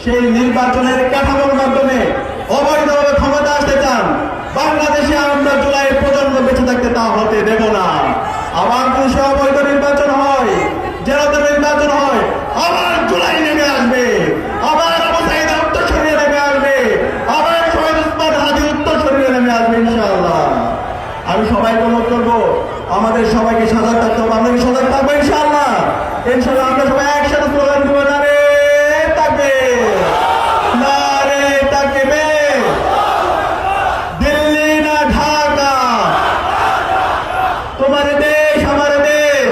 সেই নির্বাচনের কাঠামোর মাধ্যমে অবৈধভাবে ক্ষমতা আসতে চান, বাংলাদেশে আমরা জুলাই প্রজন্ম বেঁচে থাকতে তা হতে দেব না। আবার যদি সে অবৈধ নির্বাচন হয়, জেলাতে নির্বাচন হয়, আবার জুলাই নেমে আসবে, আবার আবু সাঈদ উত্তর সরিয়ে নেমে আসবে, আবার শহীদ উসমান হাদি উত্তর সরিয়ে নেমে আসবে ইনশাআল্লাহ। আমি সবাইকে অনুরোধ করবো, আমাদের সবাইকে সজাগ থাকতে হবে। আমরা কি সজাগ থাকবো ইনশাআল্লাহ? ইনশাআল্লাহ আমরা সবাই একসাথে স্লোগান দেবো, নারে তাকবীর, নারে তাকবীর, দিল্লি না ঢাকা, তোমার দেশ আমার দেশ,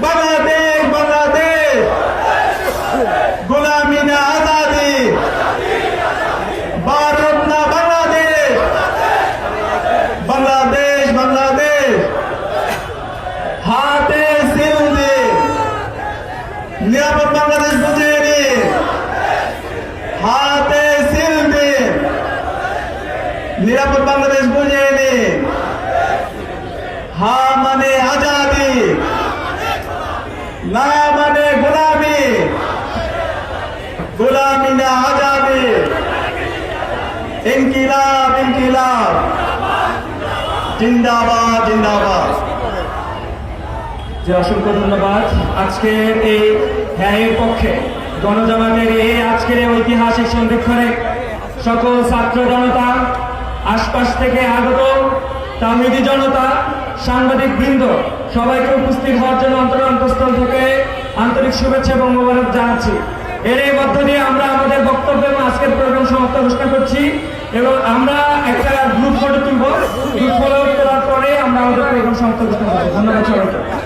বাংলাদেশ বাংলাদেশ, গোলামি না আজাদি, ভারত না বাংলাদেশ, বাংলাদেশ বাংলাদেশ, হাতে সিল দিন, নিরাপদ বাংলাদেশ বুঝিয়ে নিন, হাতে সিল দিন, নিরাপদ বাংলাদেশ বুঝিয়ে নিন। হা মানে আজাদি, না মানে গোলামি, গোলামি না আজাদি, ইনকিলাব ইনকিলাব, জিন্দাবাদ জিন্দাবাদ। যে অসংখ্য ধন্যবাদ। আজকের এই ন্যায়ের পক্ষে গণজামাতের এই আজকের এই ঐতিহাসিক সন্ধিক্ষণে সকল ছাত্র জনতা, আশপাশ থেকে আগত তাওহীদি জনতা, সাংবাদিক বৃন্দ সবাইকে উপস্থিত হওয়ার জন্য অন্তরস্থল থেকে আন্তরিক শুভেচ্ছা এবং মোবারক জানাচ্ছি। এর এই মধ্য দিয়ে আমরা আমাদের বক্তব্য এবং আজকের প্রোগ্রাম সমাপ্ত ঘোষণা করছি এবং আমরা একটা গ্রুপ ফটো তুলব। গ্রুপ ফটো তোলার পরে আমরা আমাদের প্রোগ্রাম সমাপ্ত ঘোষণা করছি। ধন্যবাদ সবাইকে।